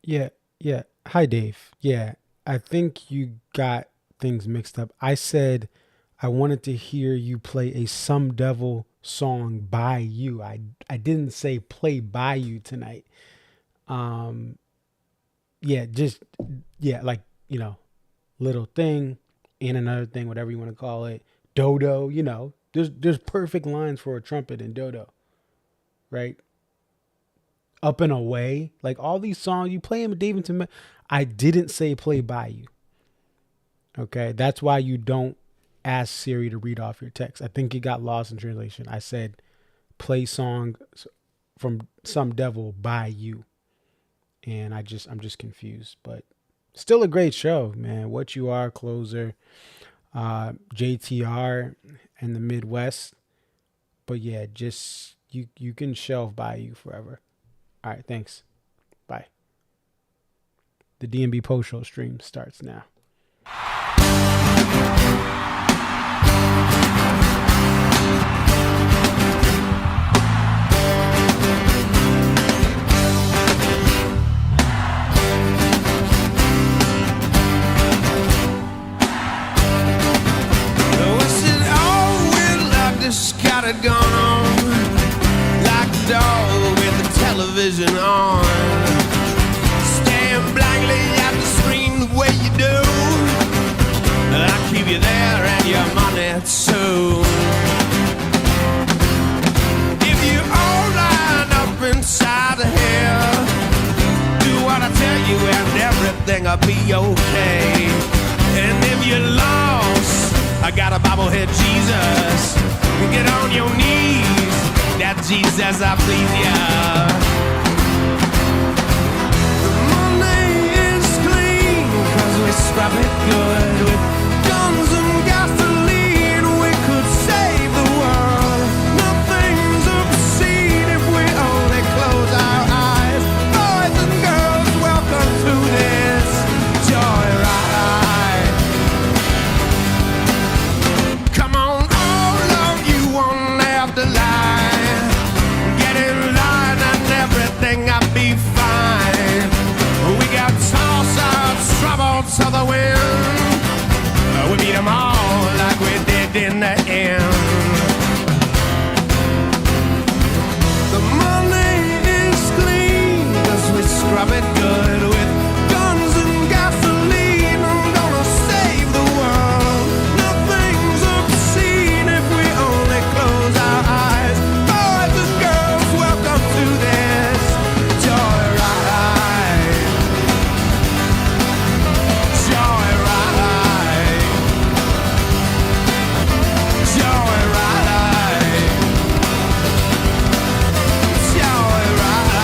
Yeah, yeah. Hi, Dave. Yeah, I think you got things mixed up. I said I wanted to hear you play a Some Devil song by you. I didn't say play by you tonight. Um, yeah, just yeah, like little thing and another thing, whatever you want to call it. Dodo, there's perfect lines for a trumpet in Dodo, right? Up and away, like all these songs you play them, Davidson. I didn't say play by you. Okay, that's why you don't ask Siri to read off your text. I think it got lost in translation. I said play song from Some Devil by you, and I'm just confused. But still a great show, man. What You Are, Closer, JTR, and the Midwest. But yeah, just you can shelve by you forever. All right, thanks. Bye. The DMB Post Show stream starts now. Got it going on like a dog with the television on, staring blankly at the screen the way you do. I keep you there and your money too. If you all line up inside of here, do what I tell you and everything'll be okay. And if you're lost, I got a bobblehead Jesus. Get on your knees, that Jesus, I please ya. The money is clean, cause we scrap it good. With guns and gasoline, we could save the world. Nothing's obscene if we only close our eyes. Boys and girls, welcome to this joyride. Come on, the line, get in line and everything I'll be fine. We got toss-outs, trouble to the wind. We beat them all like we did in the end. The money is clean, cause we scrub it good with guns and gasoline. I'm gonna save the world. Nothing's obscene if we only close our eyes. Boys and girls, welcome to this joyride. Joyride. Joyride. Joyride.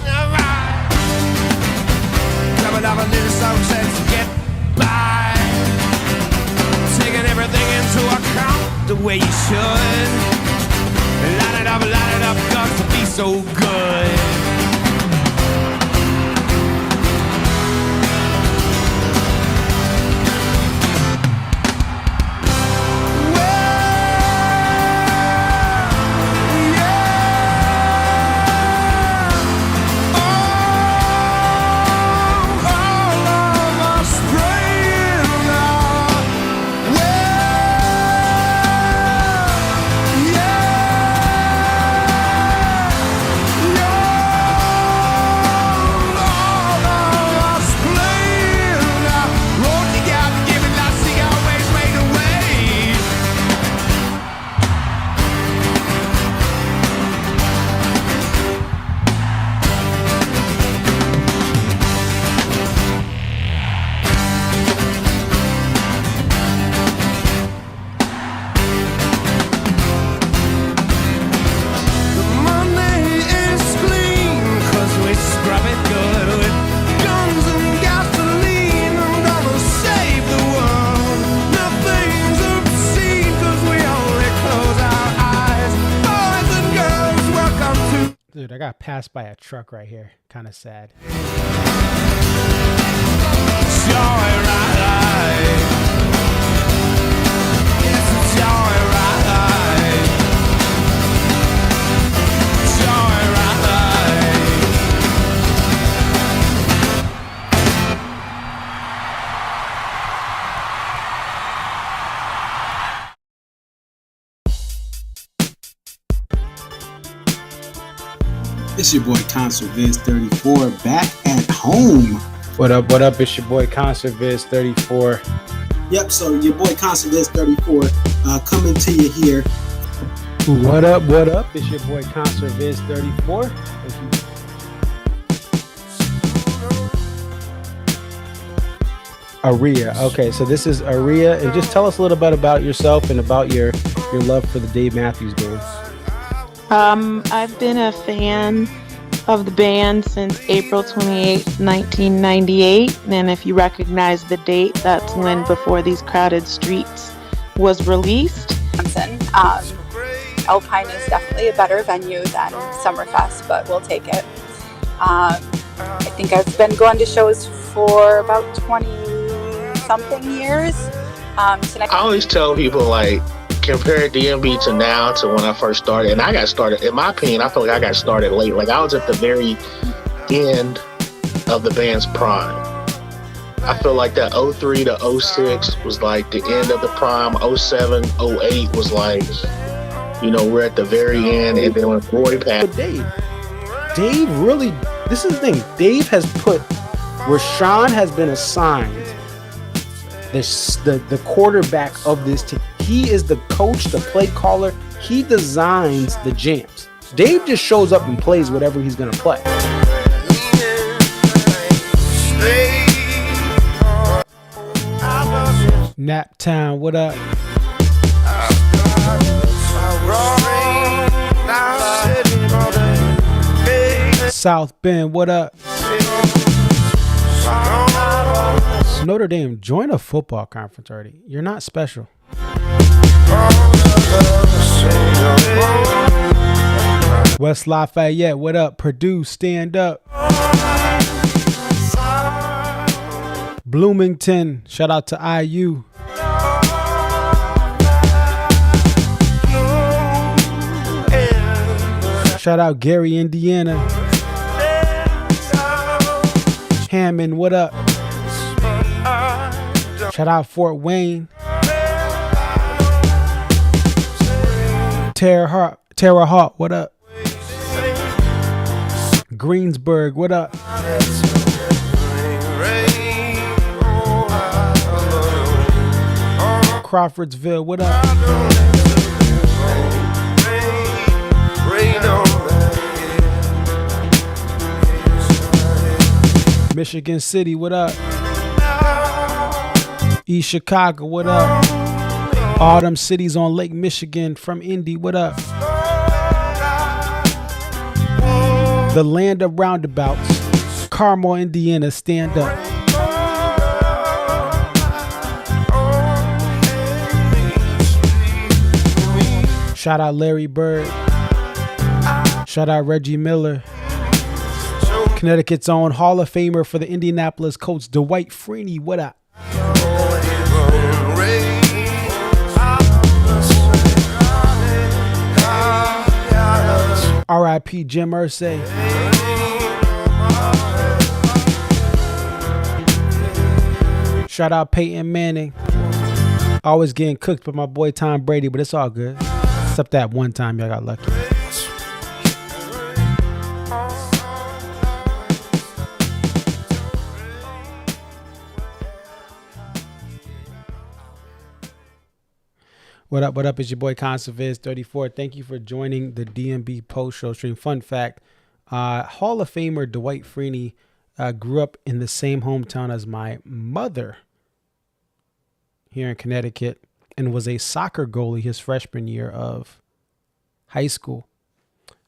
Alright. Coming up a little something to get by, taking everything into account the way you should. Line it up, got to be so good. Dude, I got passed by a truck right here. Kind of sad. Joyride. It's a joyride. It's your boy Concert Viz 34 back at home. What up? What up? It's your boy Concert Viz 34. Yep, so your boy Concert Viz 34 coming to you here. What up? What up? It's your boy Concert Viz 34. Aria. Okay, so this is Aria, and just tell us a little bit about yourself and about your love for the Dave Matthews Band. I've been a fan of the band since April 28, 1998, and if you recognize the date, that's when Before These Crowded Streets was released. Alpine is definitely a better venue than Summerfest, but we'll take it. I think I've been going to shows for about 20-something years. I always tell people, like, compare DMB to now to when I first started. And I got started, in my opinion, I feel like I got started late. Like, I was at the very end of the band's prime. I feel like that 03 to 06 was like the end of the prime. 07, 08 was like, you know, we're at the very end. And then when Roy passed. But Dave really, this is the thing. Dave has put, Rashawn has been assigned the quarterback of this team. He is the coach, the play caller. He designs the jams. Dave just shows up and plays whatever he's going to play. Naptown, what up? South Bend, what up? Notre Dame, join a football conference already. You're not special. West Lafayette, what up? Purdue, stand up. Bloomington, shout out to IU. Shout out Gary, Indiana. Hammond, what up? Shout out Fort Wayne. Terre Haute, what up? Greensburg, what up? Crawfordsville, what up? Michigan City, what up? East Chicago, what up? All them cities on Lake Michigan from Indy, what up? The land of roundabouts, Carmel, Indiana, stand up. Shout out Larry Bird. Shout out Reggie Miller. Connecticut's own Hall of Famer for the Indianapolis Colts, Dwight Freeney, what up? R.I.P. Jim Irsay. Shout out Peyton Manning. Always getting cooked by my boy Tom Brady, but it's all good. Except that one time y'all got lucky. What up? What up? It's your boy Conserviz 34. Thank you for joining the DMB post show stream. Fun fact: Hall of Famer Dwight Freeney grew up in the same hometown as my mother here in Connecticut, and was a soccer goalie his freshman year of high school.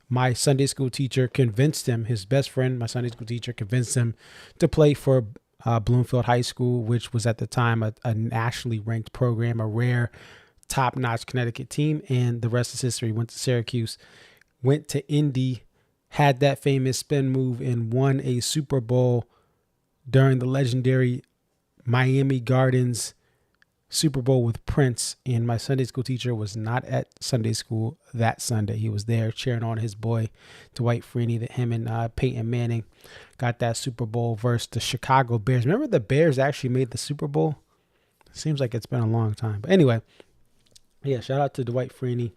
My Sunday school teacher convinced him, his best friend, my Sunday school teacher, convinced him to play for Bloomfield High School, which was at the time a nationally ranked program, a rare top-notch Connecticut team, and the rest is history. Went to Syracuse, went to Indy, had that famous spin move, and won a Super Bowl during the legendary Miami Gardens Super Bowl with Prince. And my Sunday school teacher was not at Sunday school that Sunday. He was there cheering on his boy Dwight Freeney, that him and Peyton Manning got that Super Bowl versus the Chicago Bears. Remember the Bears actually made the Super Bowl? Seems like it's been a long time. But anyway, yeah, shout out to Dwight Freeney.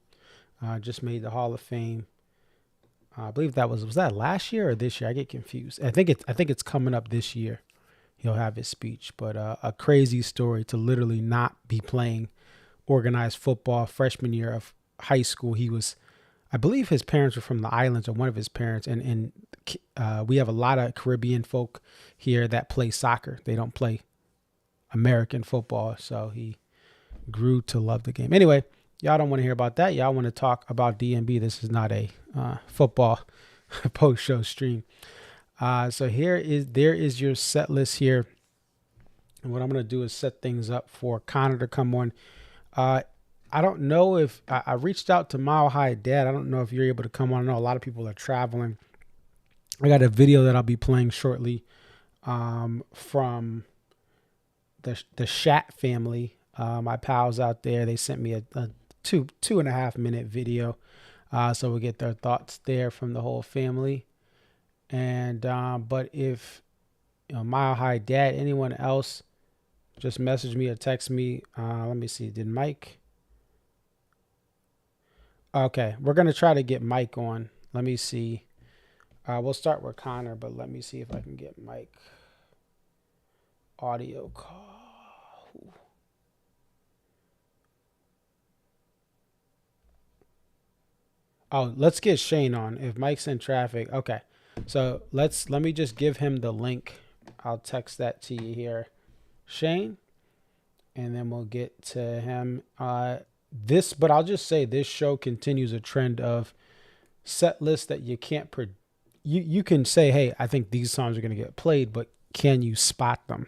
Just made the Hall of Fame. I believe that was that last year or this year? I get confused. I think it's coming up this year. He'll have his speech, but a crazy story to literally not be playing organized football freshman year of high school. He was, I believe, his parents were from the islands, or one of his parents, and we have a lot of Caribbean folk here that play soccer. They don't play American football, so he grew to love the game. Anyway, y'all don't want to hear about that. Y'all want to talk about DMB. This is not a football post show stream. So there is your set list here. And what I'm going to do is set things up for Connor to come on. I don't know if I reached out to Mile High Dad. I don't know if you're able to come on. I know a lot of people are traveling. I got a video that I'll be playing shortly from the Shat family. My pals out there, they sent me a 2.5 minute video. So we'll get their thoughts there from the whole family. And but if Mile High Dad, anyone else, just message me or text me. Let me see. Did Mike? Okay, we're gonna try to get Mike on. Let me see. We'll start with Connor, but let me see if I can get Mike audio call. Oh, let's get Shane on. If Mike's in traffic, okay. So let me just give him the link. I'll text that to you here, Shane, and then we'll get to him. But I'll just say this show continues a trend of set lists that you can't you can say, hey, I think these songs are going to get played, but can you spot them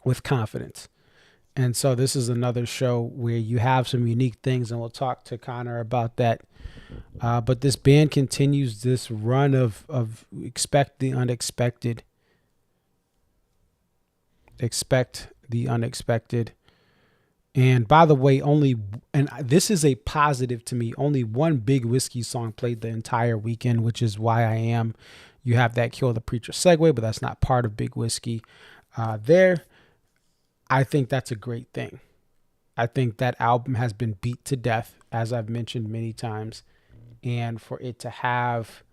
with confidence? And so this is another show where you have some unique things, and we'll talk to Connor about that. But this band continues this run of expect the unexpected. Expect the unexpected. And by the way, and this is a positive to me, only one Big Whiskey song played the entire weekend, which is why you have that Kill the Preacher segue, but that's not part of Big Whiskey. I think that's a great thing. I think that album has been beat to death, as I've mentioned many times. And for it to have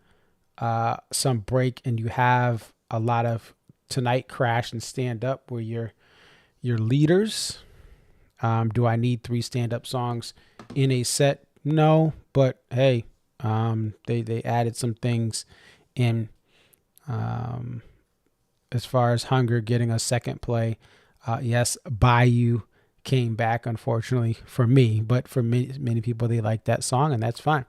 some break, and you have a lot of Tonight Crash and Stand Up where your leaders. Do I need 3 stand-up songs in a set? No, but hey, they added some things in as far as Hunger getting a second play. Yes, Bayou came back, unfortunately for me, but for many people, they like that song, and that's fine.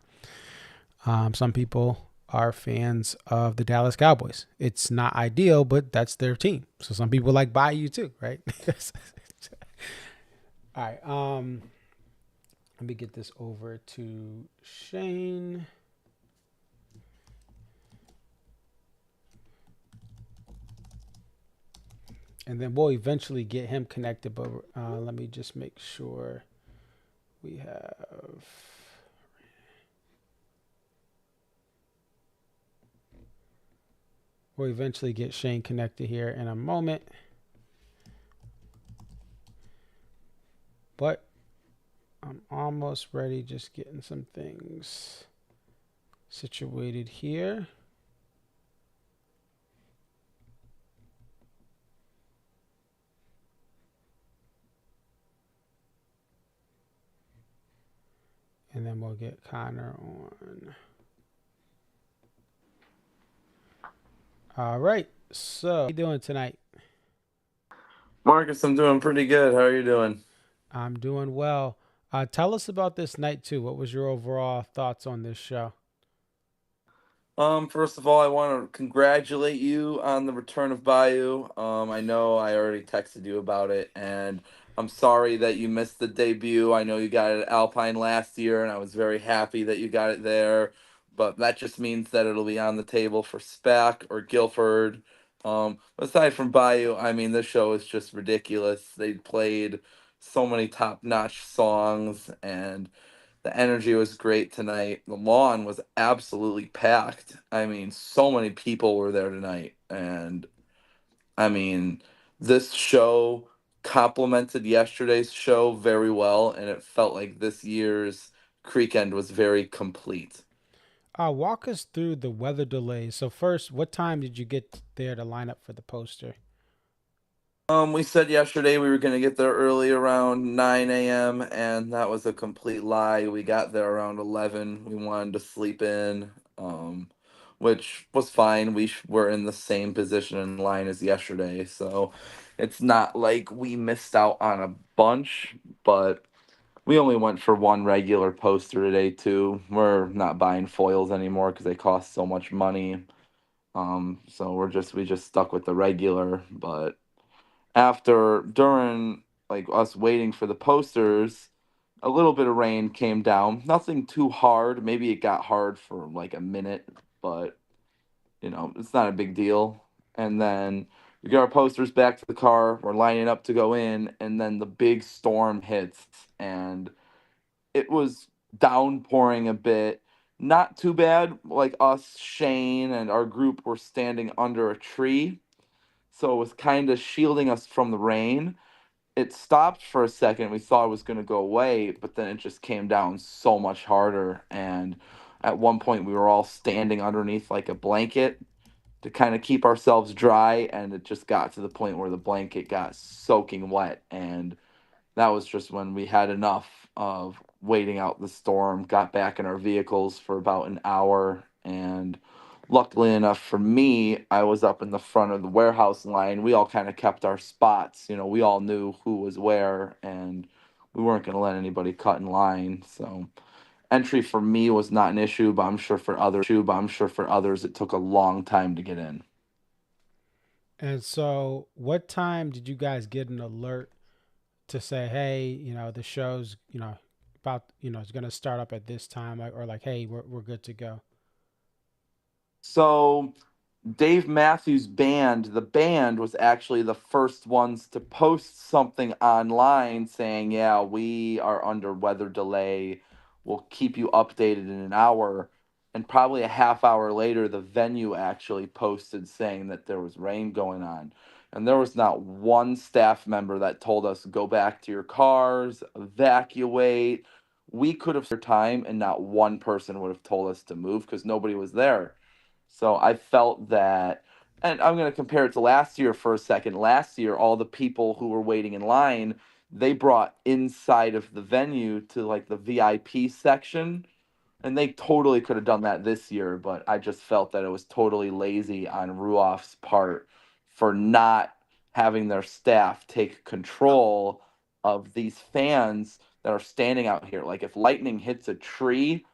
Some people are fans of the Dallas Cowboys. It's not ideal, but that's their team. So some people like Bayou too, right? All right. Let me get this over to Shane. And then we'll eventually get him connected, but let me just make sure we have. We'll eventually get Shane connected here in a moment. But I'm almost ready, just getting some things situated here. And then we'll get Connor on. All right. So, how you doing tonight? Marcus, I'm doing pretty good. How are you doing? I'm doing well. Tell us about this night too. What was your overall thoughts on this show? First of all, I want to congratulate you on the return of Bayou. I know I already texted you about it, and I'm sorry that you missed the debut. I know you got it at Alpine last year, and I was very happy that you got it there. But that just means that it'll be on the table for SPAC or Guilford. Aside from Bayou, I mean, this show is just ridiculous. They played so many top-notch songs, and the energy was great tonight. The lawn was absolutely packed. I mean, so many people were there tonight. And I mean, this show complemented yesterday's show very well. And it felt like this year's Creek End was very complete. Walk us through the weather delays. So first, what time did you get there to line up for the poster? We said yesterday we were gonna get there early around 9 a.m. and that was a complete lie. We got there around 11. We wanted to sleep in, which was fine. Were in the same position in line as yesterday, so it's not like we missed out on a bunch, but we only went for one regular poster today too. We're not buying foils anymore because they cost so much money. So we just stuck with the regular, but after during like us waiting for the posters, a little bit of rain came down. Nothing too hard. Maybe it got hard for like a minute, but it's not a big deal. And then we get our posters back to the car. We're lining up to go in, and then the big storm hits, and it was downpouring a bit. Not too bad. Like us, Shane, and our group were standing under a tree, so it was kind of shielding us from the rain. It stopped for a second. We thought it was going to go away, but then it just came down so much harder. And at one point, we were all standing underneath like a blanket to kind of keep ourselves dry. And it just got to the point where the blanket got soaking wet. And that was just when we had enough of waiting out the storm, got back in our vehicles for about an hour, and luckily enough for me, I was up in the front of the warehouse line. We all kind of kept our spots. We all knew who was where, and we weren't going to let anybody cut in line. So entry for me was not an issue, but I'm sure for others it took a long time to get in. And so, what time did you guys get an alert to say, hey, the show's, about, it's going to start up at this time, like, or like, hey, we're good to go? So Dave Matthews Band, the band was actually the first ones to post something online saying, yeah, we are under weather delay. We'll keep you updated in an hour. And probably a half hour later, the venue actually posted saying that there was rain going on. And there was not one staff member that told us, go back to your cars, evacuate. We could have their time, and not one person would have told us to move because nobody was there. So I felt that, and I'm going to compare it to last year for a second. Last year, all the people who were waiting in line, they brought inside of the venue to like the VIP section, and they totally could have done that this year, but I just felt that it was totally lazy on Ruoff's part for not having their staff take control of these fans that are standing out here. Like if lightning hits a tree,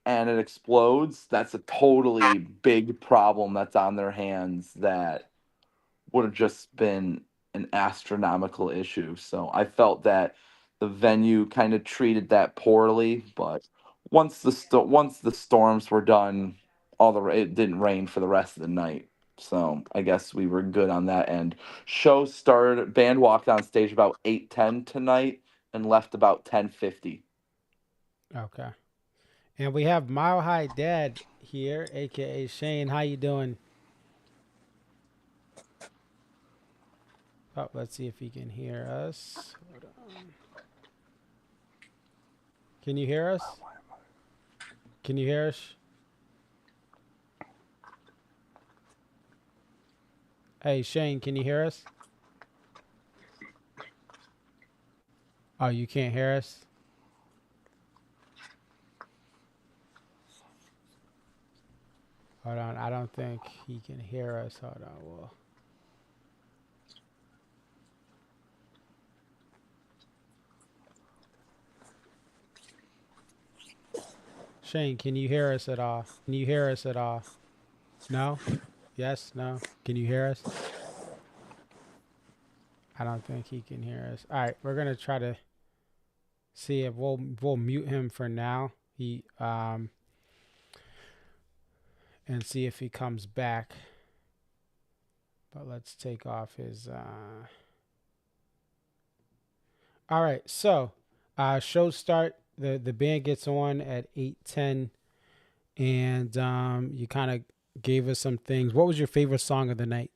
and it explodes, that's a totally big problem that's on their hands that would have just been an astronomical issue. So I felt that the venue kind of treated that poorly, but once the storms were done, it didn't rain for the rest of the night. So I guess we were good on that end. Show started, band walked on stage about 8:10 tonight and left about 10:50. Okay. And we have Mile High Dad here, aka Shane. How you doing? Oh, let's see if he can hear us. Hold on. Can you hear us? Can you hear us? Hey, Shane, can you hear us? Oh, you can't hear us? Hold on. I don't think he can hear us. Hold on. Well, Shane, can you hear us at all? Can you hear us at all? No? Yes? No? Can you hear us? I don't think he can hear us. All right, we're gonna try to see if we'll mute him for now. He and see if he comes back. But let's take off his. All right, so show start. The band gets on at 8:10, and you kind of gave us some things. What was your favorite song of the night?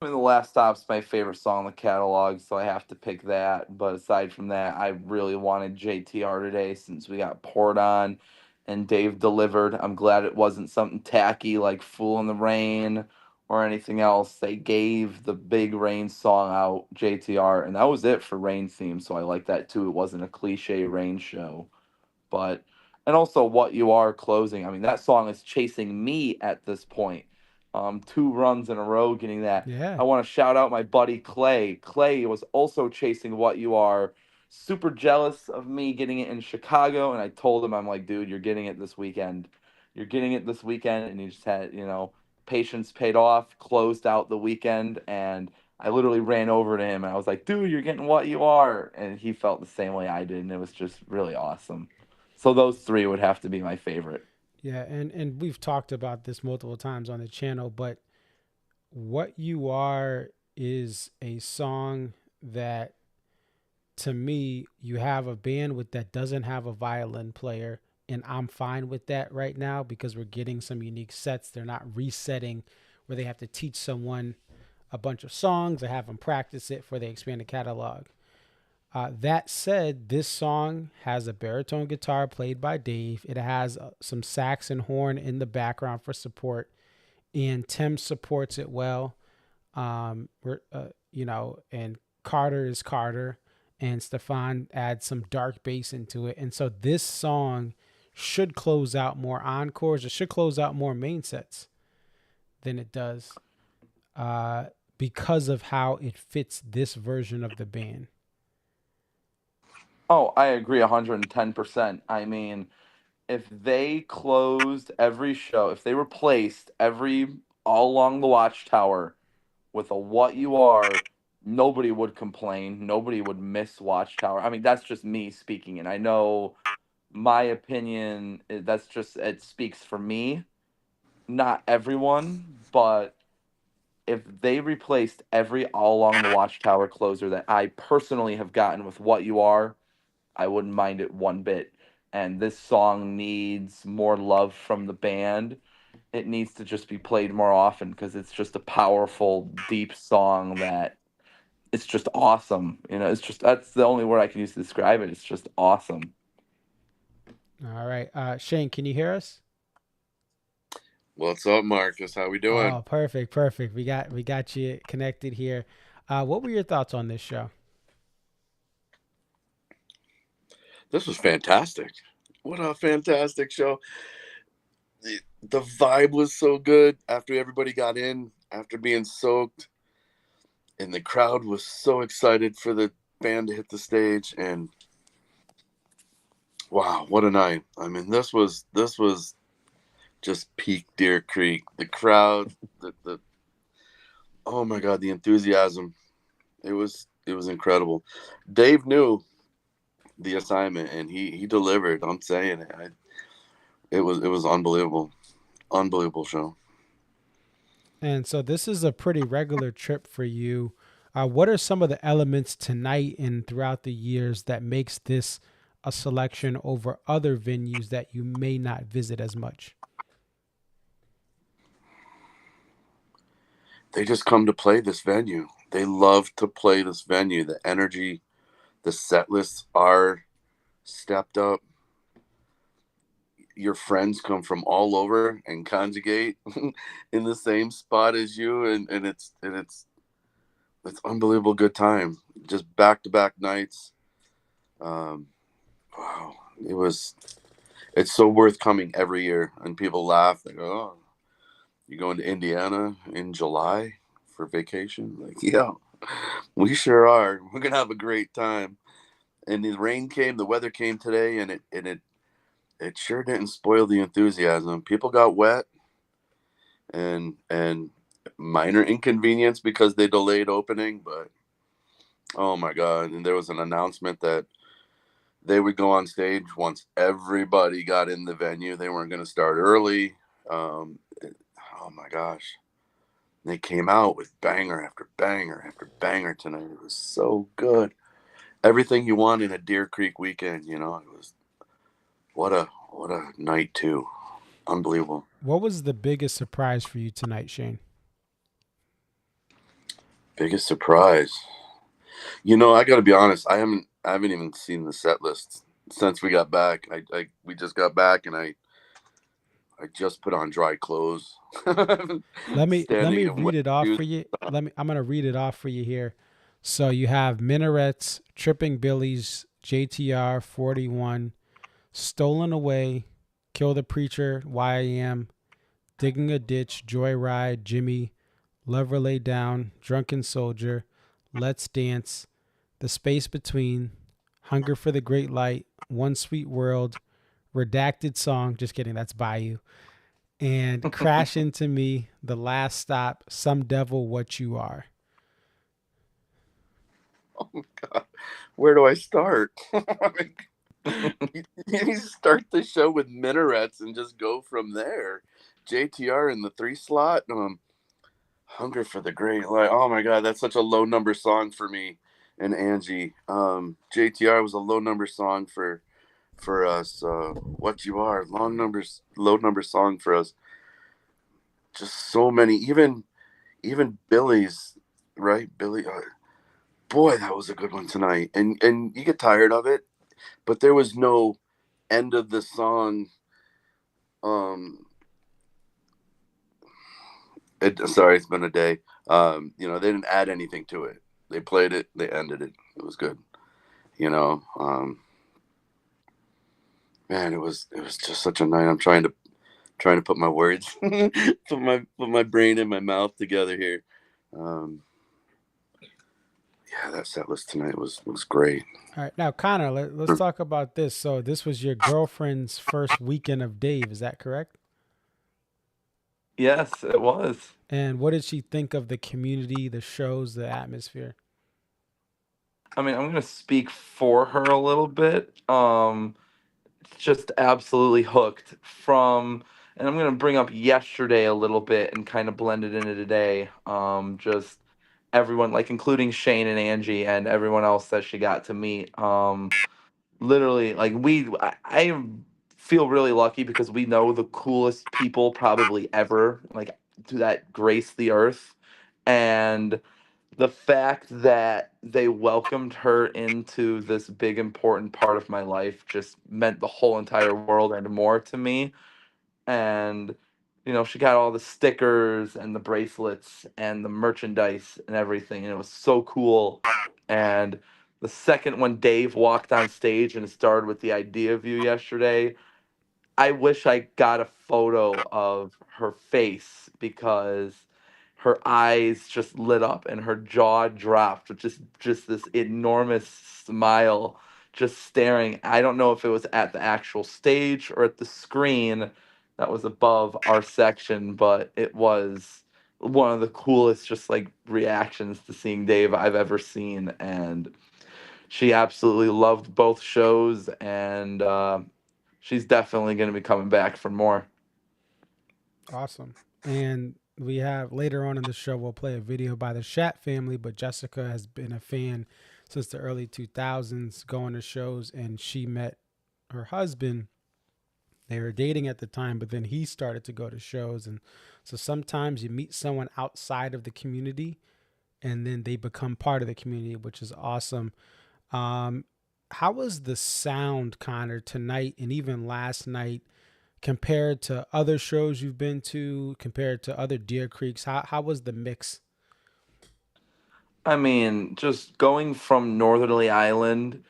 I mean, The Last Stop's my favorite song in the catalog, so I have to pick that. But aside from that, I really wanted JTR today since we got poured on. and Dave delivered. I'm glad it wasn't something tacky like Fool in the Rain or anything else. They gave the big Rain song out, JTR, and that was it for Rain theme. So I like that too. It wasn't a cliche Rain show. But and also what you are closing. I mean, that song is chasing me at this point. 2 runs in a row getting that. Yeah. I want to shout out my buddy Clay. Clay was also chasing what you are. Super jealous of me getting it in Chicago, and I told him, I'm like, dude, you're getting it this weekend. You're getting it this weekend, and he just had, patience paid off, closed out the weekend, and I literally ran over to him and I was like, dude, you're getting what you are. And he felt the same way I did, and it was just really awesome. So those three would have to be my favorite. Yeah, and we've talked about this multiple times on the channel, but What You Are is a song that, to me, you have a band with that doesn't have a violin player, and I'm fine with that right now because we're getting some unique sets. They're not resetting where they have to teach someone a bunch of songs or have them practice it for they expand the catalog. That said, this song has a baritone guitar played by Dave. It has some sax and horn in the background for support, and Tim supports it well. And Carter is Carter, and Stefan adds some dark bass into it. And so this song should close out more encores. It should close out more main sets than it does, because of how it fits this version of the band. Oh, I agree 110%. I mean, if they closed every show, if they replaced every all along the Watchtower with a what you are, nobody would complain. Nobody would miss Watchtower. I mean, that's just me speaking, and I know my opinion. That's just it speaks for me, not everyone. But if they replaced every all along the Watchtower closer that I personally have gotten with what you are, I wouldn't mind it one bit. And this song needs more love from the band. It needs to just be played more often because it's just a powerful, deep song that it's just awesome. It's just that's the only word I can use to describe it. It's just awesome. All right. Shane, can you hear us? What's up, Marcus? How we doing? Oh, perfect, perfect. We got you connected here. What were your thoughts on this show? This was fantastic. What a fantastic show. The vibe was so good after everybody got in, after being soaked, and the crowd was so excited for the band to hit the stage. And wow, what a night. I mean, this was just peak Deer Creek. The crowd, the oh my God, the enthusiasm. It was incredible. Dave knew the assignment and he delivered. I'm saying it. It was unbelievable show. And so this is a pretty regular trip for you. What are some of the elements tonight and throughout the years that makes this a selection over other venues that you may not visit as much? They just come to play this venue. They love to play this venue. The energy, the set lists are stepped up. Your friends come from all over and conjugate in the same spot as you, and it's unbelievable good time. Just back to back nights. Wow, it's so worth coming every year. And people laugh. They go, "Oh, you going to Indiana in July for vacation?" Like, yeah, we sure are. We're gonna have a great time. And the rain came, the weather came today, and it sure didn't spoil the enthusiasm. People got wet and minor inconvenience because they delayed opening, but oh my God. And there was an announcement that they would go on stage once everybody got in the venue. They weren't going to start early. Oh my gosh. They came out with banger after banger after banger tonight. It was so good. Everything you want in a Deer Creek weekend, it was what a night too. Unbelievable. What was the biggest surprise for you tonight, Shane? Biggest surprise. I got to be honest. I haven't even seen the set list. since we got back. We just got back, and I just put on dry clothes, Let standing me in wet read it off shoes. for you. I'm gonna read it off for you here. So you have Minarets, Tripping Billies, JTR 41, Stolen Away, Kill the Preacher, YAM, Digging a Ditch, Joyride, Jimmy, Lover Lay Down, Drunken Soldier, Let's Dance, The Space Between, Hunger for the Great Light, One Sweet World, Redacted Song, just kidding, that's Bayou, and Crash Into Me, The Last Stop, Some Devil What You Are. Oh God, where do I start? I mean, you start the show with minarets and just go from there. JTR in the 3 slot. Hunger for the Great Light. Oh my God, that's such a low number song for me and Angie. JTR was a low number song for us. What You Are, low number song for us. Just so many, even Billy's, right? Billy, boy, that was a good one tonight. And you get tired of it, but there was no end of the song. Sorry, it's been a day. They didn't add anything to it. They played it, they ended it. It was good. Man, it was just such a night. I'm trying to put my words, put my brain and my mouth together here. Um, yeah, that set list tonight was great. All right, now Connor, let's talk about this. So this was your girlfriend's first weekend of Dave, is that correct? Yes, it was. And what did she think of the community, the shows, the atmosphere? I mean, I'm gonna speak for her a little bit. Just absolutely hooked from, and I'm gonna bring up yesterday a little bit and kind of blend it into today. Just everyone, like including Shane and Angie and everyone else that she got to meet. Literally, like I feel really lucky because we know the coolest people probably ever, like to that grace the earth, and the fact that they welcomed her into this big important part of my life just meant the whole entire world and more to me. And she got all the stickers and the bracelets and the merchandise and everything, and it was so cool. And the second when Dave walked on stage and it started with the idea view yesterday, I wish I got a photo of her face because her eyes just lit up and her jaw dropped with just this enormous smile just staring. I don't know if it was at the actual stage or at the screen that was above our section, but it was one of the coolest just like reactions to seeing Dave I've ever seen. And she absolutely loved both shows, and she's definitely going to be coming back for more. Awesome. And we have later on in the show, we'll play a video by the Shat family, but Jessica has been a fan since the early 2000s, going to shows, and she met her husband. They were dating at the time, but then he started to go to shows. And so sometimes you meet someone outside of the community and then they become part of the community, which is awesome. Um, how was the sound, Connor, tonight and even last night compared to other shows you've been to, compared to other Deer Creeks? How was the mix? I mean, just going from Northerly Island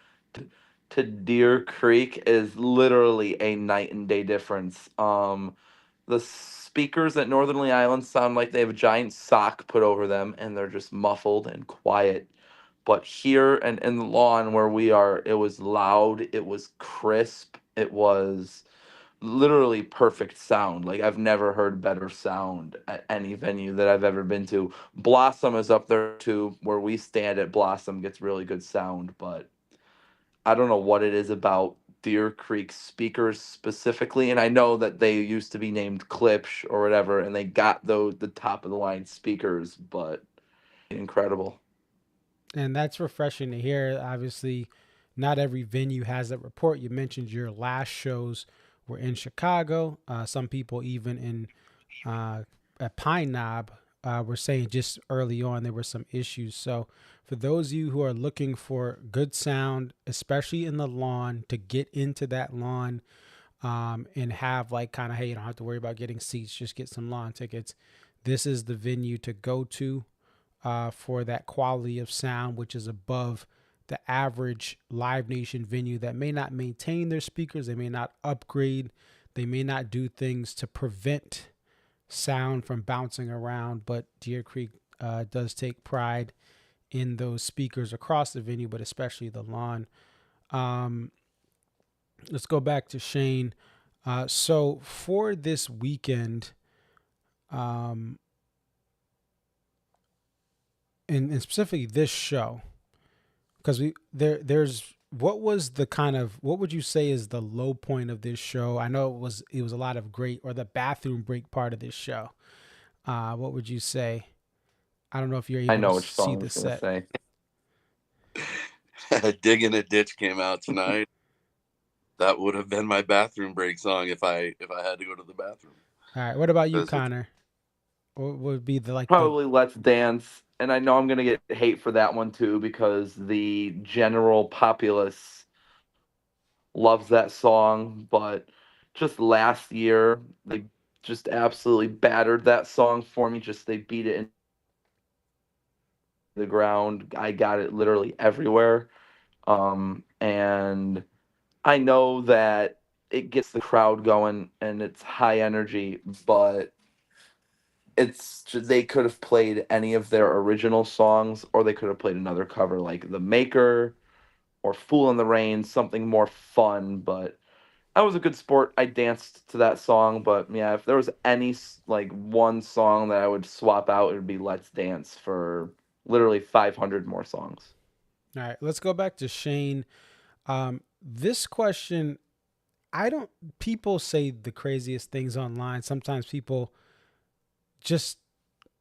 to Deer Creek is literally a night and day difference. The speakers at Northerly Island sound like they have a giant sock put over them and they're just muffled and quiet. But here and in the lawn where we are, it was loud, it was crisp, it was literally perfect sound. Like I've never heard better sound at any venue that I've ever been to. Blossom is up there too, where we stand at Blossom gets really good sound, but I don't know what it is about Deer Creek speakers specifically, and I know that they used to be named Klipsch or whatever, and they got the top of the line speakers, but incredible. And that's refreshing to hear. Obviously, not every venue has that report. You mentioned your last shows were in Chicago. Some people even in at Pine Knob, were saying just early on there were some issues. So for those of you who are looking for good sound, especially in the lawn, to get into that lawn, and have like kind of, hey, you don't have to worry about getting seats, just get some lawn tickets. This is the venue to go to for that quality of sound, which is above the average Live Nation venue that may not maintain their speakers, they may not upgrade, they may not do things to prevent sound from bouncing around. But Deer Creek does take pride in those speakers across the venue, but especially the lawn. Um, let's go back to Shane. So for this weekend, um, and specifically this show, because there's what was the kind of, what would you say is the low point of this show? I know it was a lot of great, or the bathroom break part of this show. What would you say? I don't know if you're I able to know which see song I the was gonna set. say. Digging a Ditch came out tonight. That would have been my bathroom break song if I had to go to the bathroom. All right. What about you, 'Cause it's, Connor? What would be the like the Probably Let's Dance, and I know I'm gonna get hate for that one too because the general populace loves that song, but just last year they just absolutely battered that song for me. Just they beat it in the ground. I got it literally everywhere. And I know that it gets the crowd going and it's high energy, but they could have played any of their original songs or they could have played another cover like The Maker or Fool in the Rain, something more fun, but I was a good sport. I danced to that song, but yeah, if there was any like one song that I would swap out, it would be Let's Dance for literally 500 more songs. All right, let's go back to Shane. This question, I don't. People say the craziest things online. Sometimes people just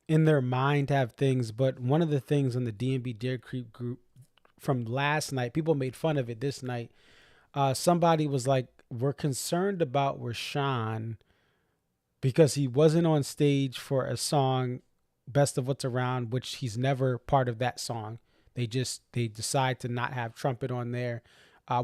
in their mind have things, but one of the things on the D&B Deer Creek group from last night, people made fun of it this night. Somebody was like, "We're concerned about Rashawn because he wasn't on stage for a song, Best of What's Around, which he's never part of that song. They decide to not have trumpet on there,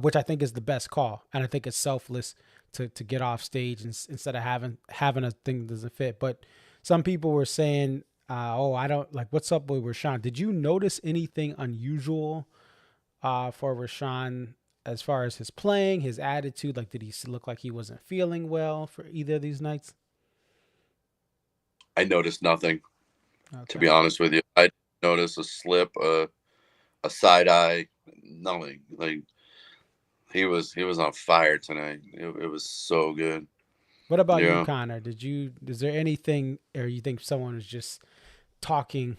which I think is the best call, and I think it's selfless to get off stage instead of having a thing that doesn't fit. But some people were saying, "Oh, I don't like what's up with Rashawn." Did you notice anything unusual for Rashawn as far as his playing, his attitude? Like, did he look like he wasn't feeling well for either of these nights? I noticed nothing, to Okay. be honest with you. I didn't notice a slip, a side eye, nothing. Like he was on fire tonight. It was so good. What about you, Yeah. Connor? Is there anything, or you think someone was just talking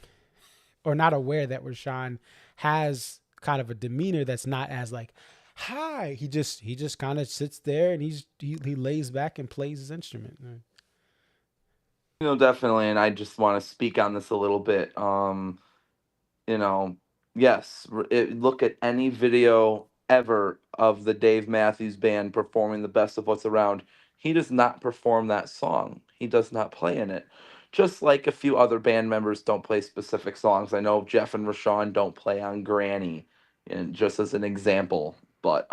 or not aware that Rashawn has kind of a demeanor that's not as like, hi. He just kind of sits there and he lays back and plays his instrument. Definitely, and I just want to speak on this a little bit. You know, yes, look at any video ever of the Dave Matthews Band performing the best of what's around. He does not perform that song. He does not play in it. Just like a few other band members don't play specific songs. I know Jeff and Rashawn don't play on Granny, and just as an example. But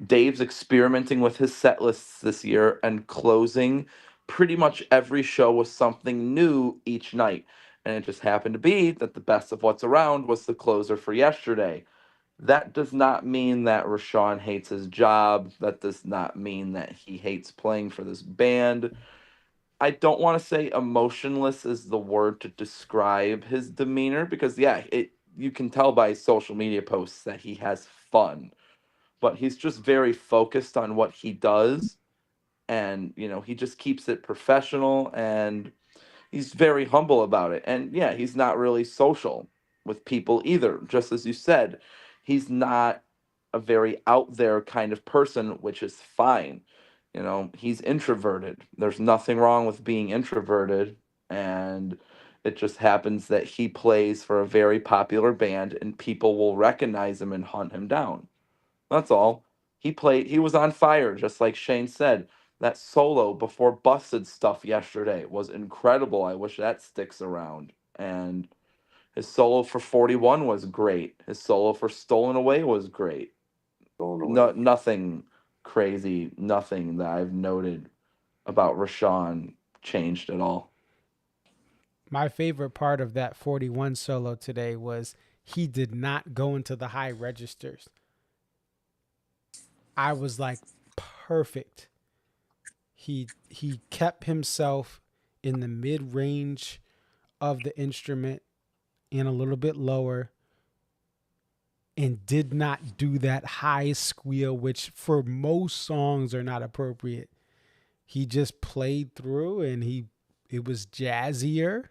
Dave's experimenting with his set lists this year and closing pretty much every show with something new each night, and it just happened to be that the best of what's around was the closer for yesterday. That does not mean that Rashawn hates his job. That does not mean that he hates playing for this band. I don't want to say emotionless is the word to describe his demeanor because yeah, it you can tell by his social media posts that he has fun, but he's just very focused on what he does and he just keeps it professional and he's very humble about it. And yeah, he's not really social with people either. Just as you said, he's not a very out there kind of person, which is fine. He's introverted. There's nothing wrong with being introverted. And it just happens that he plays for a very popular band and people will recognize him and hunt him down. That's all. He was on fire, just like Shane said. That solo before Busted Stuff yesterday was incredible. I wish that sticks around. And his solo for 41 was great. His solo for Stolen Away was great. Going No, away. nothing crazy, nothing that I've noted about Rashawn changed at all. My favorite part of that 41 solo today was he did not go into the high registers. I was like, perfect. He kept himself in the mid range of the instrument and a little bit lower, and did not do that high squeal, which for most songs are not appropriate. He just played through, and it was jazzier.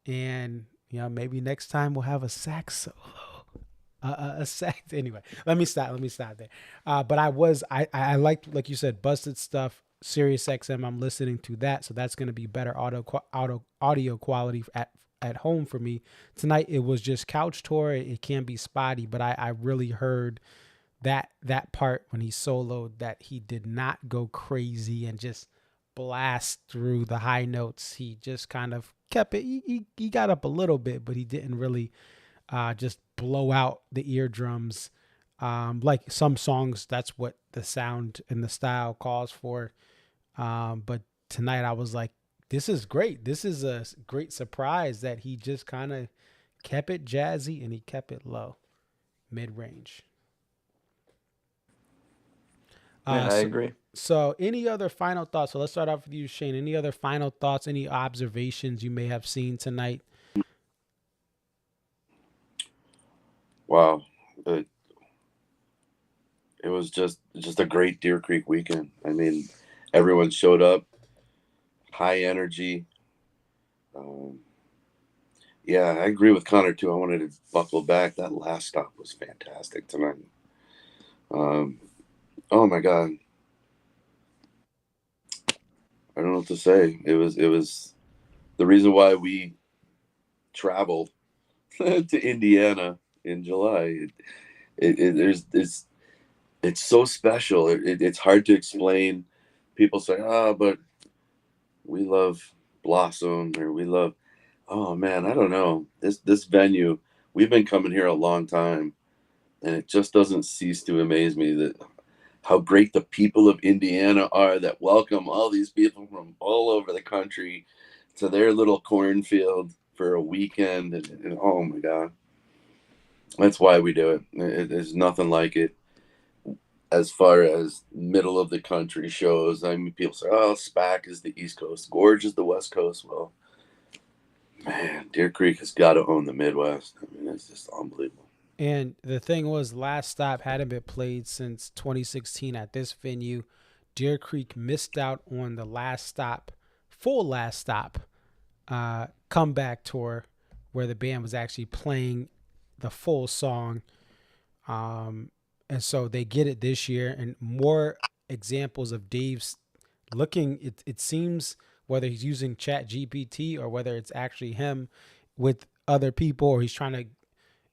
And maybe next time we'll have a sax solo, a sax. Anyway, let me stop there. But I liked, like you said, Busted Stuff, Sirius XM. I'm listening to that, so that's going to be better audio quality at home for me tonight. It was just Couch Tour. It can be spotty, but I really heard that part when he soloed, that he did not go crazy and just blast through the high notes. He just kind of kept it. He got up a little bit, but he didn't really just blow out the eardrums. Like some songs, that's what the sound and the style calls for. But tonight I was like, this is great. This is a great surprise that he just kind of kept it jazzy and he kept it low, mid range. Yeah, Uh, I so, agree. so any other final thoughts? So let's start off with you, Shane. Any other final thoughts? Any observations you may have seen tonight? Wow. It, it was just a great Deer Creek weekend. I mean, everyone showed up, high energy. Um, yeah, I agree with Connor too. I wanted to buckle back. That last stop was fantastic tonight. Um, oh my God, I don't know what to say. It was the reason why we traveled to Indiana in July. It's so special. It's hard to explain. People say, "Oh, but we love Blossom," or we love. Oh man, I don't know. This venue. We've been coming here a long time, and it just doesn't cease to amaze me that how great the people of Indiana are that welcome all these people from all over the country to their little cornfield for a weekend. And oh my God, that's why we do it. There's nothing like it as far as middle of the country shows. I mean, people say, oh, SPAC is the East Coast, Gorge is the West Coast. Well, man, Deer Creek has got to own the Midwest. I mean, it's just unbelievable. And the thing was, Last Stop hadn't been played since 2016 at this venue. Deer Creek missed out on the Last Stop, full Last Stop comeback tour, where the band was actually playing the full song. And so they get it this year, and more examples of Dave's looking. It seems, whether he's using Chat GPT or whether it's actually him with other people, or he's trying to,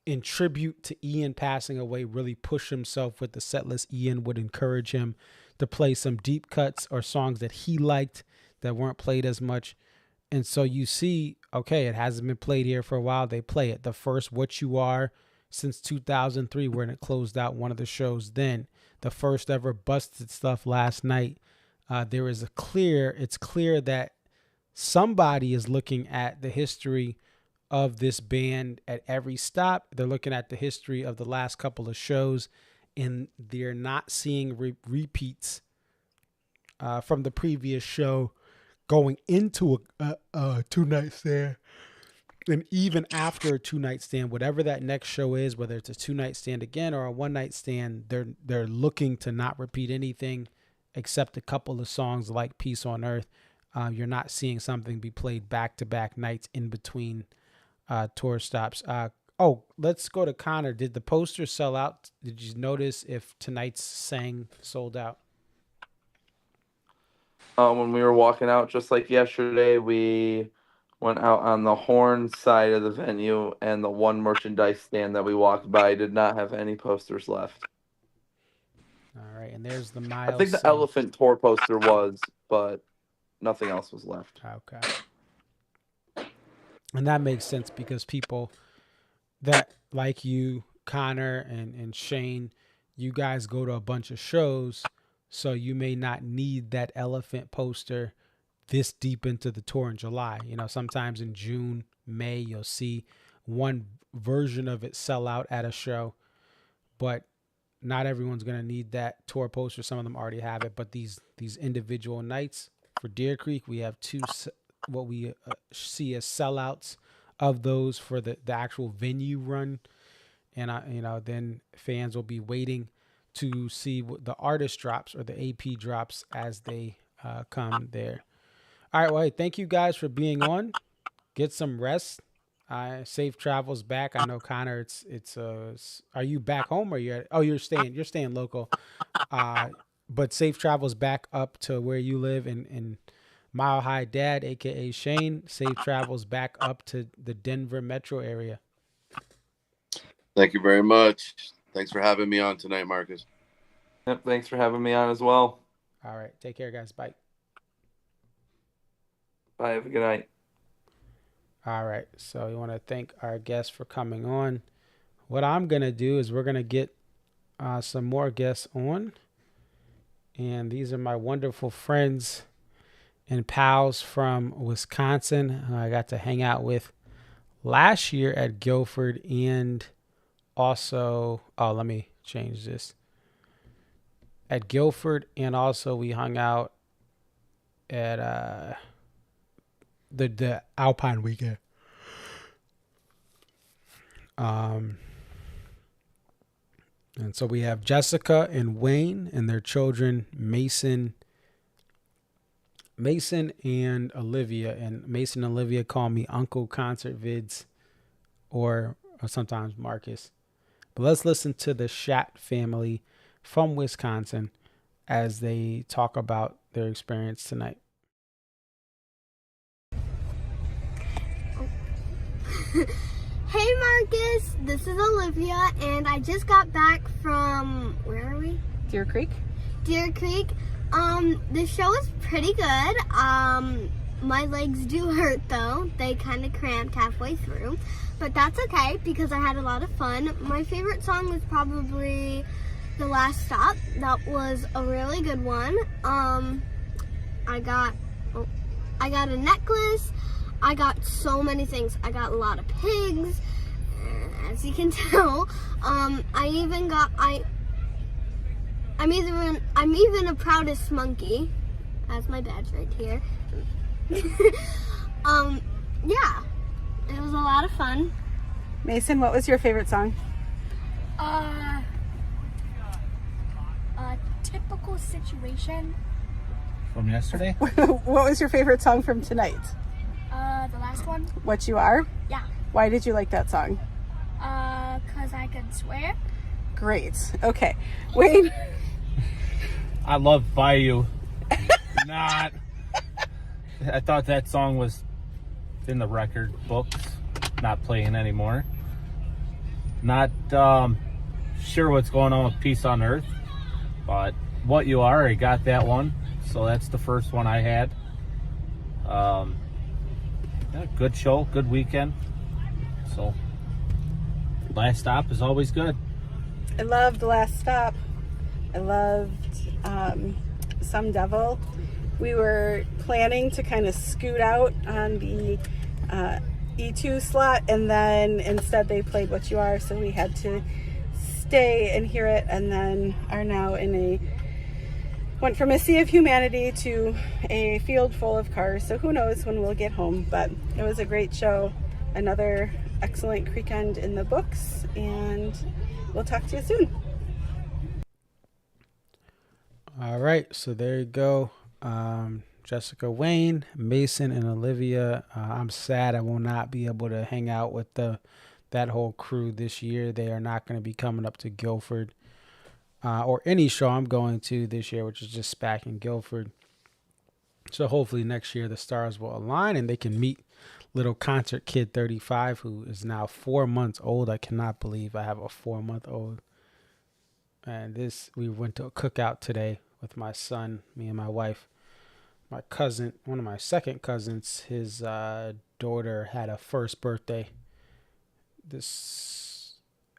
in tribute to Ian passing away, really push himself with the set list. Ian would encourage him to play some deep cuts or songs that he liked that weren't played as much. And so you see, okay, it hasn't been played here for a while. They play it. The first What You Are since 2003, when it closed out one of the shows then. The first ever Busted Stuff last night. It's clear that somebody is looking at the history of this band at every stop. They're looking at the history of the last couple of shows, and they're not seeing repeats from the previous show going into a two-night stand. And even after a two-night stand, whatever that next show is, whether it's a two-night stand again or a one-night stand, they're looking to not repeat anything except a couple of songs like Peace on Earth. You're not seeing something be played back-to-back nights in between tour stops. Let's go to Connor. Did the poster sell out? Did you notice if tonight's sang sold out? When we were walking out, just like yesterday, we went out on the horn side of the venue, and the one merchandise stand that we walked by did not have any posters left. All right, and there's the I think Miles the saying, elephant tour poster was, but nothing else was left. okay. And that makes sense because people that like you, Connor and Shane, you guys go to a bunch of shows, so you may not need that elephant poster this deep into the tour in July. You know, sometimes in June, May, you'll see one version of it sell out at a show, but not everyone's going to need that tour poster. Some of them already have it, but these individual nights for Deer Creek, we have what we see as sellouts of those for the actual venue run. And then fans will be waiting to see what the artist drops or the AP drops as they come there. All right, well, hey, thank you guys for being on. Get some rest. Safe travels back. I know Connor. Are you back home or you're staying local. But safe travels back up to where you live in Mile High Dad, aka Shane. Safe travels back up to the Denver metro area. Thank you very much. Thanks for having me on tonight, Marcus. Yep, thanks for having me on as well. All right, take care, guys. Bye. Bye. Have a good night. All right, so we want to thank our guests for coming on. What I'm going to do is we're going to get some more guests on. And these are my wonderful friends and pals from Wisconsin who I got to hang out with last year at Guilford, and also, let me change this. At Guilford, and also we hung out at the Alpine weekend. And so we have Jessica and Wayne and their children, Mason and Olivia. And Mason and Olivia call me Uncle Concert Vids or sometimes Marcus. But let's listen to the Shat family from Wisconsin as they talk about their experience tonight. Hey Marcus, this is Olivia, and I just got back from, where are we? Deer Creek. Deer Creek. The show was pretty good. My legs do hurt though. They kind of cramped halfway through, but that's okay because I had a lot of fun. My favorite song was probably The Last Stop. That was a really good one. I got a necklace. I got so many things. I got a lot of pigs, as you can tell. I'm even a proudest monkey. That's my badge right here. Yeah, it was a lot of fun. Mason, what was your favorite song? A typical situation. From yesterday? What was your favorite song from tonight? The last one. What You Are? Yeah. Why did you like that song? 'Cause I could swear. Great. Okay. Wayne? I love Bayou. I thought that song was in the record books, not playing anymore. Not sure what's going on with Peace on Earth, but What You Are, I got that one. So that's the first one I had. Yeah, good show, good weekend. So Last Stop is always good. I loved The Last Stop. I loved Some Devil. We were planning to kind of scoot out on the E2 slot, and then instead they played What You Are, so we had to stay and hear it, and then are now went from a sea of humanity to a field full of cars. So who knows when we'll get home, but it was a great show. Another excellent Creekend in the books, and we'll talk to you soon. All right, so there you go. Jessica, Wayne, Mason, and Olivia. I'm sad I will not be able to hang out with that whole crew this year. They are not going to be coming up to Guilford or any show I'm going to this year, which is just SPAC in Guilford. So hopefully next year the stars will align and they can meet little concert kid 35, who is now 4 months old. I cannot believe I have a 4-month-old. And we went to a cookout today with my son, me and my wife. My cousin, one of my second cousins, his daughter had a first birthday this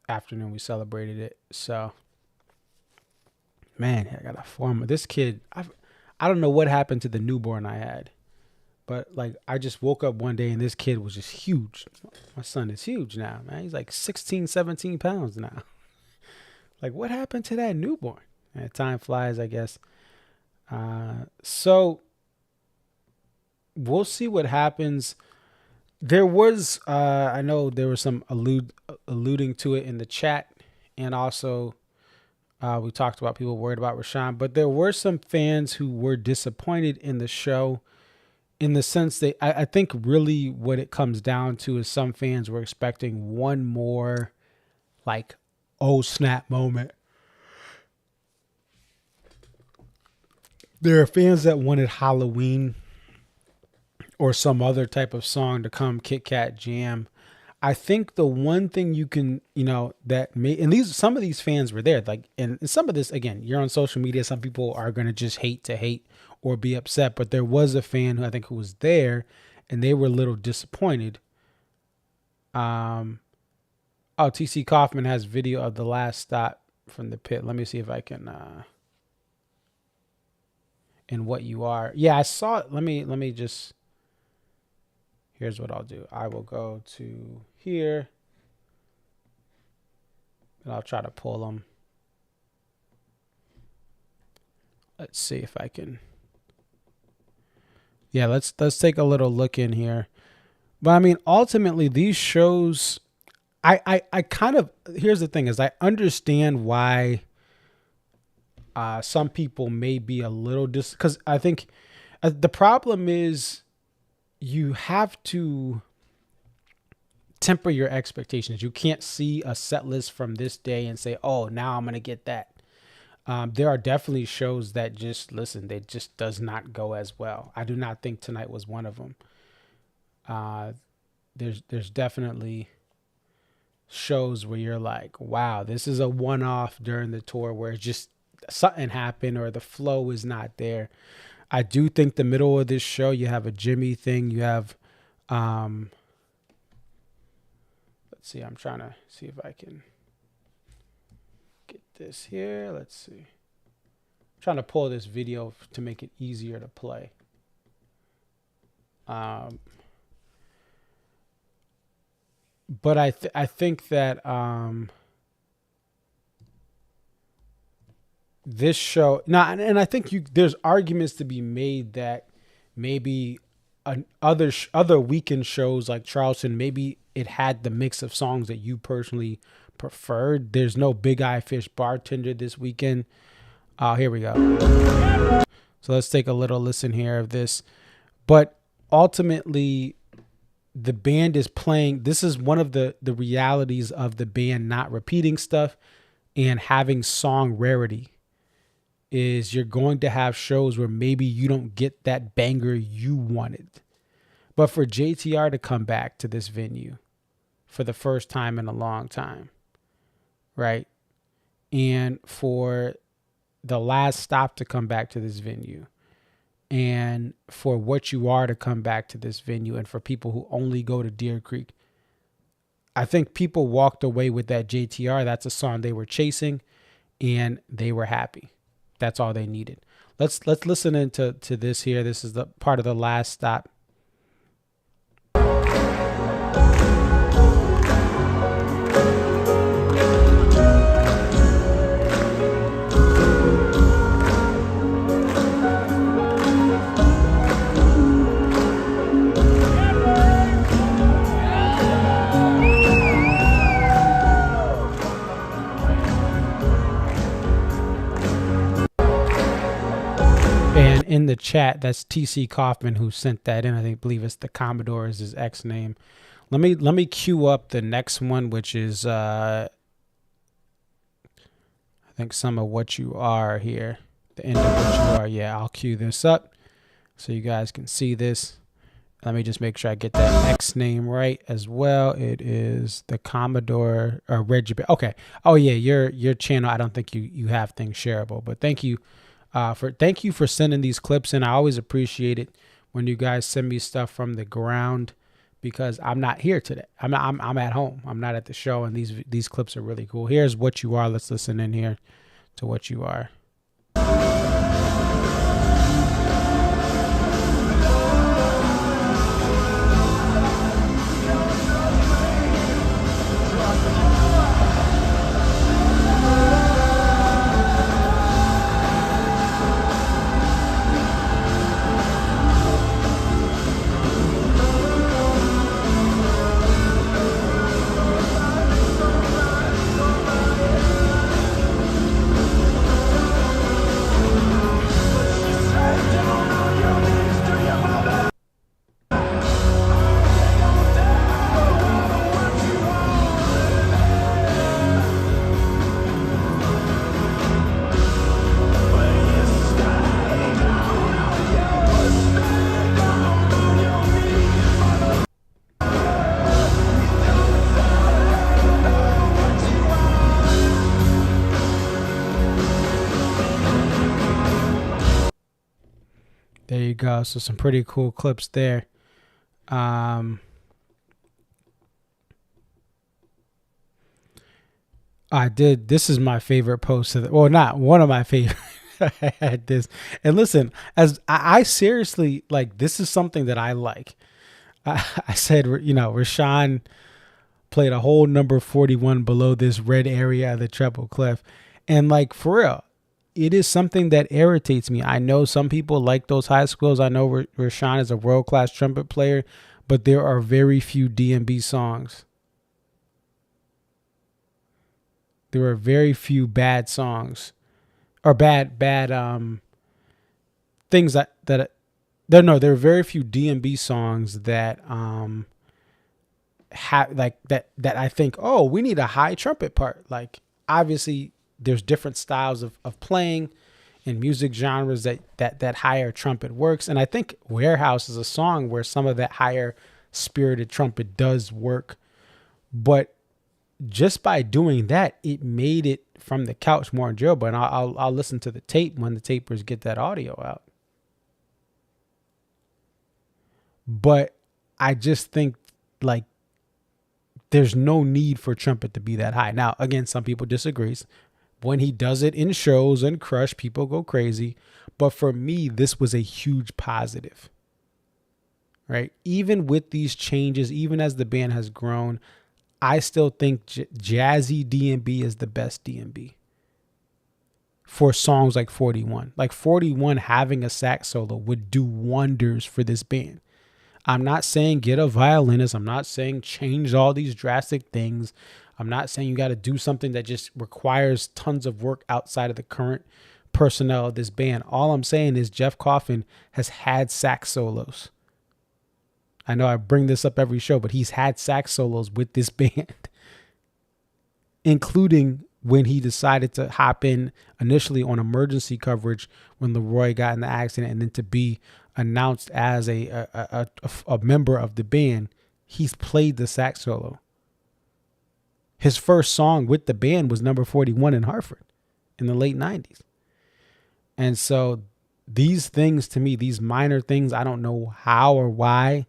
afternoon. We celebrated it. So, man, I got a form. This kid, I don't know what happened to the newborn I had, but like I just woke up one day and this kid was just huge. My son is huge now, man. He's like 16, 17 pounds now. Like, what happened to that newborn? And time flies, I guess. So we'll see what happens. There was, I know there was some alluding to it in the chat, and also we talked about people worried about Rashawn, but there were some fans who were disappointed in the show, in the sense that I think really what it comes down to is some fans were expecting one more like, oh snap moment. There are fans that wanted Halloween or some other type of song to come, Kit Kat Jam. I think the one thing you can, that may, and some of these fans were there, like, and some of this, again, you're on social media. Some people are going to just hate to hate or be upset, but there was a fan who was there and they were a little disappointed. TC Kaufman has video of the last stop from the pit. Let me see if I can, and what you are. Yeah, I saw it. Let me just, here's what I'll do. I will go to here and I'll try to pull them. Let's see if I can. Yeah, let's take a little look in here. But I mean, ultimately these shows, I kind of, here's the thing is I understand why some people may be a little because I think the problem is you have to temper your expectations. You can't see a set list from this day and say, oh, now I'm going to get that. There are definitely shows that they just does not go as well. I do not think tonight was one of them. There's definitely shows where you're like, wow, this is a one-off during the tour where it's just something happened or the flow is not there. I do think the middle of this show, you have a Jimmy thing. You have, let's see, I'm trying to see if I can get this here. Let's see. I'm trying to pull this video to make it easier to play. But I think that this show now, and I think there's arguments to be made that maybe other weekend shows like Charleston, maybe it had the mix of songs that you personally preferred. There's no Big Eye Fish Bartender this weekend. Here we go. So let's take a little listen here of this. But ultimately, the band is playing. This is one of the realities of the band not repeating stuff and having song rarity. Is you're going to have shows where maybe you don't get that banger you wanted. But for JTR to come back to this venue for the first time in a long time, right? And for the last stop to come back to this venue, and for What You Are to come back to this venue, and for people who only go to Deer Creek, I think people walked away with that JTR. That's a song they were chasing, and they were happy. That's all they needed. Let's listen into this here. This is the part of the last stop. And in the chat, that's TC Kaufman who sent that in. I believe it's the Commodore is his ex name. Let me cue up the next one, which is I think some of What You Are here. The end of What You Are. Yeah, I'll cue this up so you guys can see this. Let me just make sure I get that X name right as well. It is the Commodore or Reggie. Okay. Oh yeah, your channel. I don't think you have things shareable, but thank you for sending these clips in. I always appreciate it when you guys send me stuff from the ground because I'm not here today. I'm at home. I'm not at the show, and these clips are really cool. Here's What You Are. Let's listen in here to What You Are. There you go. So some pretty cool clips there. I did. This is my favorite post of well, not one of my favorite. I had this, and listen, as I seriously like, this is something that I like. I said, Rashawn played a whole number 41 below this red area of the treble clef, and like for real. It is something that irritates me. I know some people like those high schools. I know Rashawn is a world-class trumpet player, but there are very few DMB songs. There are very few bad songs or bad things there are very few DMB songs that have like that I think, oh, we need a high trumpet part. Like obviously there's different styles of playing in music genres that higher trumpet works. And I think Warehouse is a song where some of that higher spirited trumpet does work. But just by doing that, it made it from the couch more enjoyable. And I'll listen to the tape when the tapers get that audio out. But I just think like there's no need for trumpet to be that high. Now, again, some people disagree. When he does it in shows and Crush, people go crazy. But for me, this was a huge positive, right? Even with these changes, even as the band has grown, I still think jazzy DMB is the best DMB for songs like 41. Like 41 having a sax solo would do wonders for this band. I'm not saying get a violinist. I'm not saying change all these drastic things. I'm not saying you got to do something that just requires tons of work outside of the current personnel of this band. All I'm saying is Jeff Coffin has had sax solos. I know I bring this up every show, but he's had sax solos with this band, including when he decided to hop in initially on emergency coverage when Leroy got in the accident, and then to be announced as a member of the band. He's played the sax solo. His first song with the band was number 41 in Hartford in the late 90s. And so these things to me, these minor things, I don't know how or why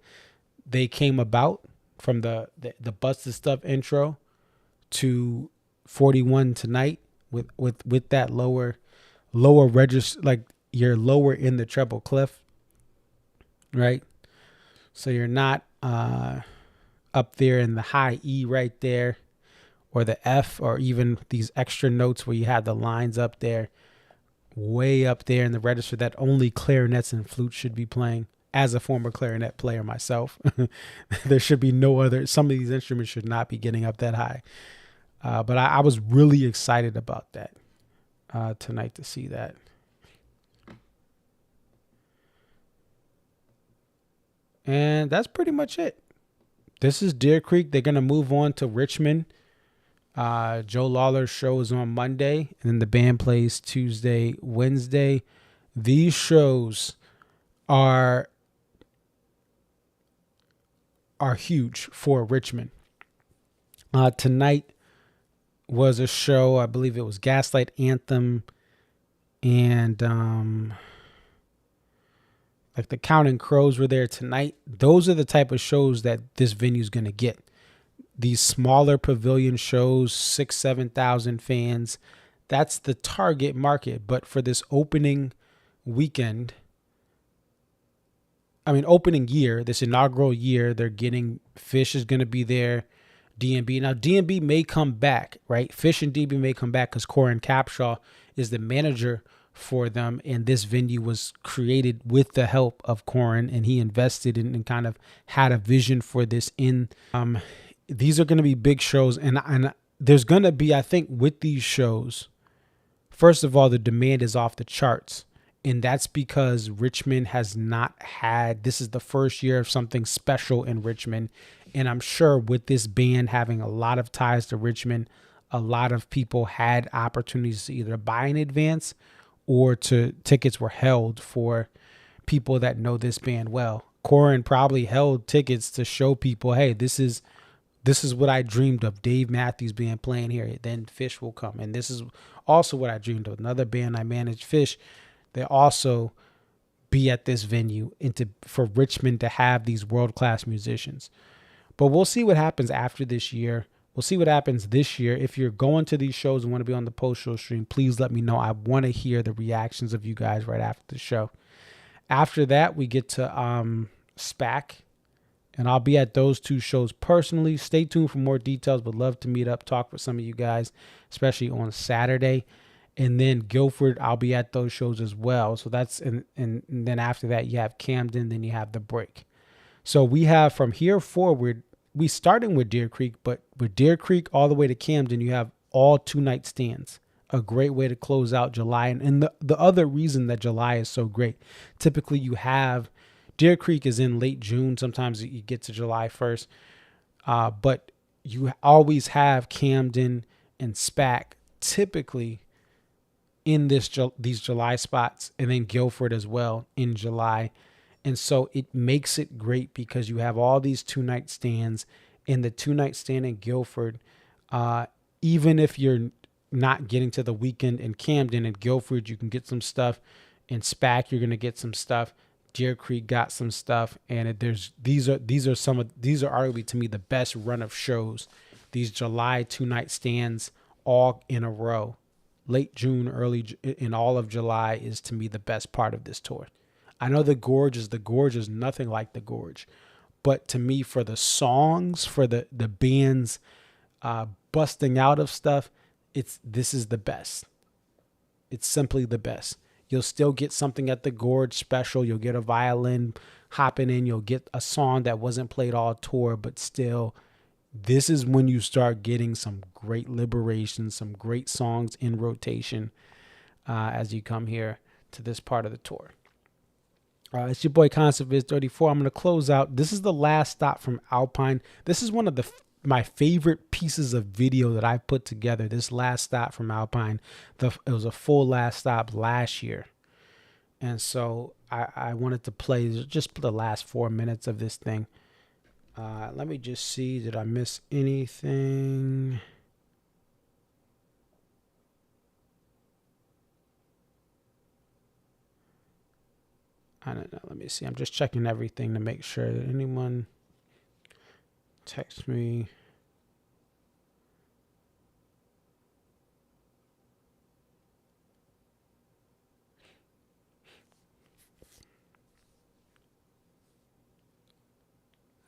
they came about, from the Busted Stuff intro to 41 Tonight with that lower register, like you're lower in the treble clef, right? So you're not up there in the high E right there, or the F, or even these extra notes where you have the lines up there, way up there in the register that only clarinets and flutes should be playing. As a former clarinet player myself, there should be no other, some of these instruments should not be getting up that high. But I was really excited about that tonight, to see that. And that's pretty much it. This is Deer Creek. They're going to move on to Richmond. Joe Lawler's show is on Monday, and then the band plays Tuesday, Wednesday. These shows are are huge for Richmond. Tonight was a show, I believe it was Gaslight Anthem and like the Counting Crows were there tonight. Those are the type of shows that this venue is going to get. These smaller pavilion shows, 6,000-7,000 fans. That's the target market. But for this opening weekend, opening year, this inaugural year, they're getting Fish is going to be there. DMB. Now, DMB may come back, right? Fish and DB may come back because Corin Capshaw is the manager for them, and this venue was created with the help of Corin, and he invested in and kind of had a vision for this. These are going to be big shows, and there's going to be, I think, with these shows, first of all, the demand is off the charts, and that's because Richmond has not had, this is the first year of something special in Richmond, and I'm sure with this band having a lot of ties to Richmond, a lot of people had opportunities to either buy in advance or tickets were held for people that know this band well. Corin probably held tickets to show people, hey, this is what I dreamed of. Dave Matthews Band playing here. Then Fish will come. And this is also what I dreamed of. Another band I managed, Fish, they also be at this venue for Richmond to have these world-class musicians. But we'll see what happens after this year. We'll see what happens this year. If you're going to these shows and want to be on the post-show stream, please let me know. I want to hear the reactions of you guys right after the show. After that, we get to SPAC, and I'll be at those two shows personally. Stay tuned for more details. Would love to meet up, talk with some of you guys, especially on Saturday. And then Guilford, I'll be at those shows as well. So that's and then after that, you have Camden, then you have the break. So we have from here forward, we starting with Deer Creek, but with Deer Creek all the way to Camden, you have all 2-night stands. A great way to close out July. And the other reason that July is so great, typically you have Deer Creek is in late June. Sometimes you get to July 1st. But you always have Camden and SPAC typically in these July spots, and then Guilford as well in July. And so it makes it great because you have all these 2-night stands. In the 2-night stand in Guilford, even if you're not getting to the weekend in Camden and Guilford, you can get some stuff. In SPAC, you're going to get some stuff. Deer Creek got some stuff, and these are arguably to me the best run of shows. These July 2-night stands all in a row, late June, early in all of July is to me the best part of this tour. I know the Gorge is nothing like the Gorge, but to me, for the songs, for the bands busting out of stuff, this is the best. It's simply the best. You'll still get something at the Gorge special. You'll get a violin hopping in. You'll get a song that wasn't played all tour, but still, this is when you start getting some great liberation, some great songs in rotation as you come here to this part of the tour. It's your boy ConcertViz34. I'm going to close out. This is the last stop from Alpine. This is one of my favorite pieces of video that I put together. This last stop from Alpine. It was a full last stop last year. And so I wanted to play just the last 4 minutes of this thing. Let me just see. Did I miss anything? I don't know. Let me see. I'm just checking everything to make sure that anyone text me.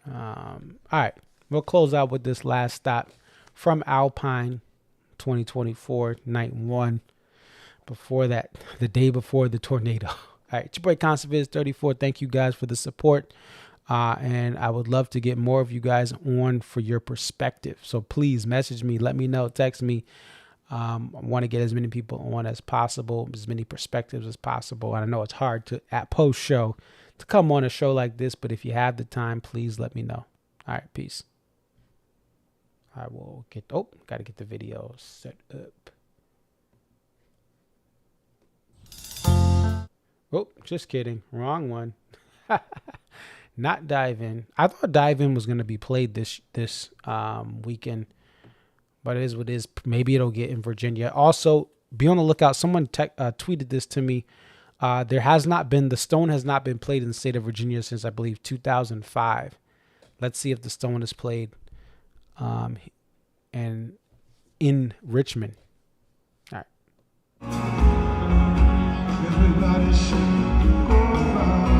All right. We'll close out with this last stop from Alpine 2024, night 1. Before that, the day before the tornado. All right, it's your boy ConcertViz34. Thank you guys for the support. And I would love to get more of you guys on for your perspective. So please message me, let me know, text me. I want to get as many people on as possible, as many perspectives as possible. And I know it's hard to, at post-show, to come on a show like this, but if you have the time, please let me know. All right, peace. I will got to get the video set up. Oh, just kidding. Wrong one. Not Dive In. I thought Dive In was going to be played this weekend, but it is what it is. Maybe it'll get in Virginia. Also, be on the lookout. Someone tweeted this to me. The Stone has not been played in the state of Virginia since, I believe, 2005. Let's see if the Stone is played and in Richmond. All right. Everybody should go around.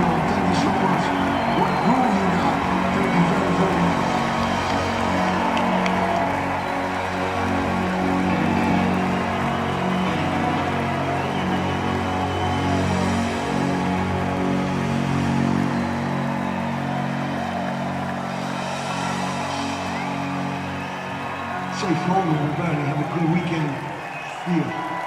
Thank you so much. What groove you got? Thank you very, very much. Safe home, everybody. Have a good weekend. See you.